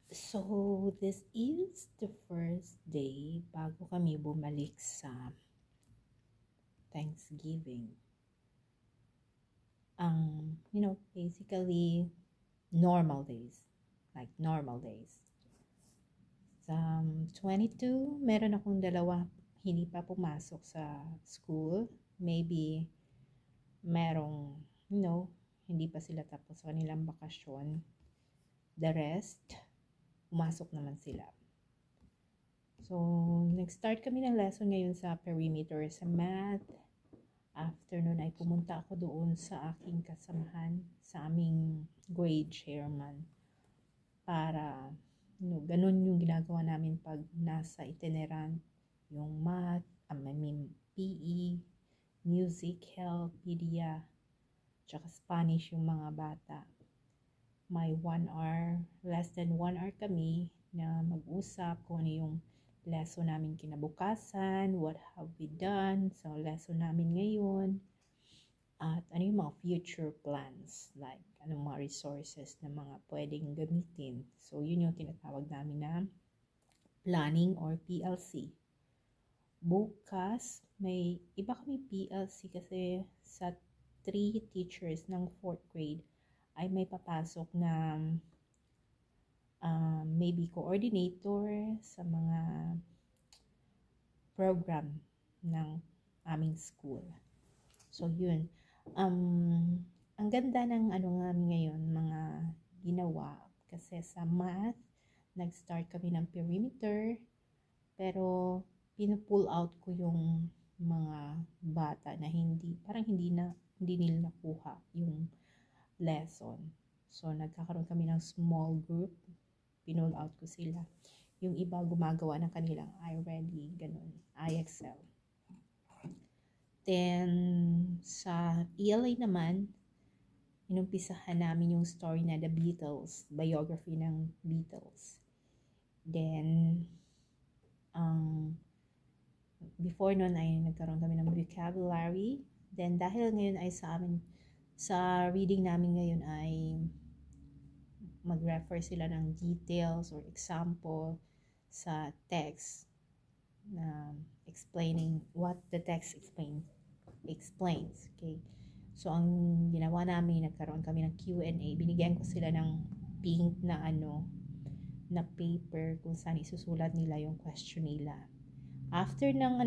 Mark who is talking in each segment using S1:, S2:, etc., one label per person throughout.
S1: So, this is the first day bago kami bumalik sa Thanksgiving. Basically, normal days. Like, normal days. Sa 22, meron akong dalawa hindi pa pumasok sa school. Maybe, merong, hindi pa sila tapos sa kanilang bakasyon. The rest, pumasok naman sila. So, nag-start kami ng lesson ngayon sa perimeter sa math. After nun ay pumunta ako doon sa aking kasamahan, sa aming grade chairman. Para, ganun yung ginagawa namin pag nasa itinerant. Yung math, PE, music, health, media, tsaka Spanish yung mga bata. May 1 hour, less than 1 hour kami na mag-usap kung ano yung lesson namin kinabukasan, what have we done sa lesson namin ngayon, at ano yung mga future plans, like anong mga resources na mga pwedeng gamitin. So, yun yung tinatawag namin na planning or PLC. Bukas, may iba kami PLC kasi sa 3 teachers ng 4th grade ay may papasok na maybe coordinator sa mga program ng aming school. So, yun. Ang ganda ng namin ngayon, mga ginawa. Kasi sa math, nag-start kami ng perimeter. Pero, pinupull out ko yung mga bata na hindi nila nakuha yung lesson. So, nagkakaroon kami ng small group. Pinull out ko sila. Yung iba gumagawa ng kanilang iReady, ganun, iExcel. Then, sa ELA naman, inumpisahan namin yung story na The Beatles, biography ng Beatles. Then, before nun ay nagkaroon kami ng vocabulary. Then, dahil ngayon ay sa reading namin ngayon ay mag-refer sila ng details or example sa text na explaining what the text explains. Okay? So, ang ginawa namin, nagkaroon kami ng Q&A. Binigyan ko sila ng pink na na paper kung saan isusulat nila yung question nila. After ng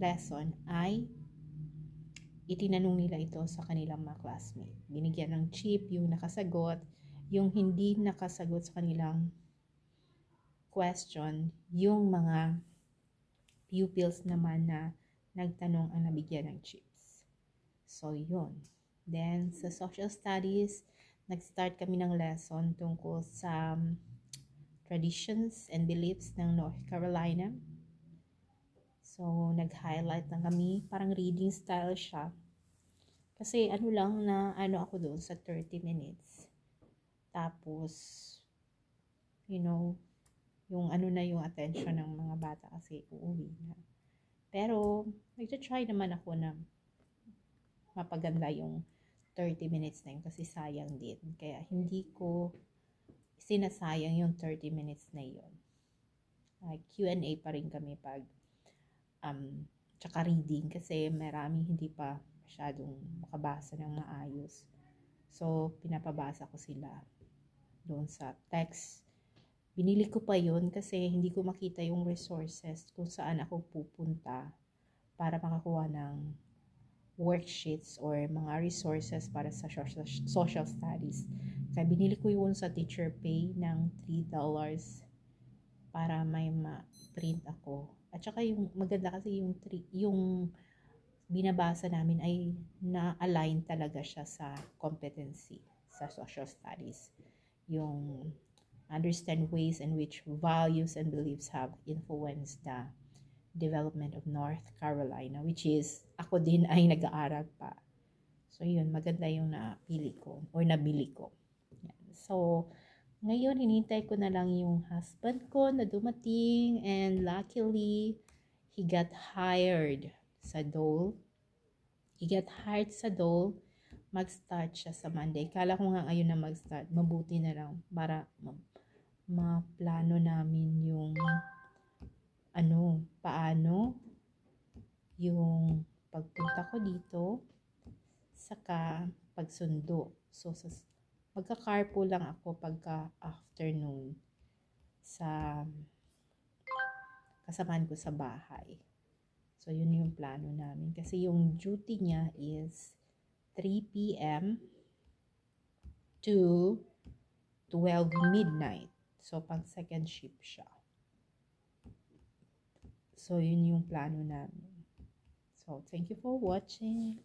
S1: lesson ay itinanong nila ito sa kanilang mga classmate. Binigyan ng chip yung nakasagot, yung hindi nakasagot sa kanilang question, yung mga pupils naman na nagtanong ang nabigyan ng chips. So, yun. Then, sa social studies, nag-start kami ng lesson tungkol sa traditions and beliefs ng North Carolina. So, nag-highlight lang kami. Parang reading style siya. Kasi ako doon sa 30 minutes. Tapos, yung yung attention ng mga bata kasi uuwi na. Pero, nag-try naman ako na mapaganda yung 30 minutes na yun kasi sayang din. Kaya, hindi ko sinasayang yung 30 minutes na yun. Like, Q&A pa rin kami pag tsaka reading kasi maraming hindi pa masyadong makabasa ng maayos. So, pinapabasa ko sila doon sa text. Binili ko pa yun kasi hindi ko makita yung resources kung saan ako pupunta para makakuha ng worksheets or mga resources para sa social studies. Kaya binili ko yun sa Teacher Pay ng $3 para may ma-print ako. At saka yung maganda kasi yung binabasa namin ay na-align talaga siya sa competency sa social studies. Yung understand ways in which values and beliefs have influenced the development of North Carolina, which is, ako din ay nag-aaral pa. So, yun, maganda yung napili ko or nabili ko. Yan. So, ngayon, hinintay ko na lang yung husband ko na dumating and luckily, he got hired sa Dole. Mag-start siya sa Monday. Kala ko nga ngayon na mag-start. Mabuti na lang para maplano namin yung paano yung pagpunta ko dito, saka pagsundo. So, magka-carpool lang ako pagka afternoon sa kasamahan ko sa bahay. So, yun yung plano namin. Kasi yung duty niya is 3 p.m. to 12 midnight. So, pang second shift siya. So, yun yung plano namin. So, thank you for watching.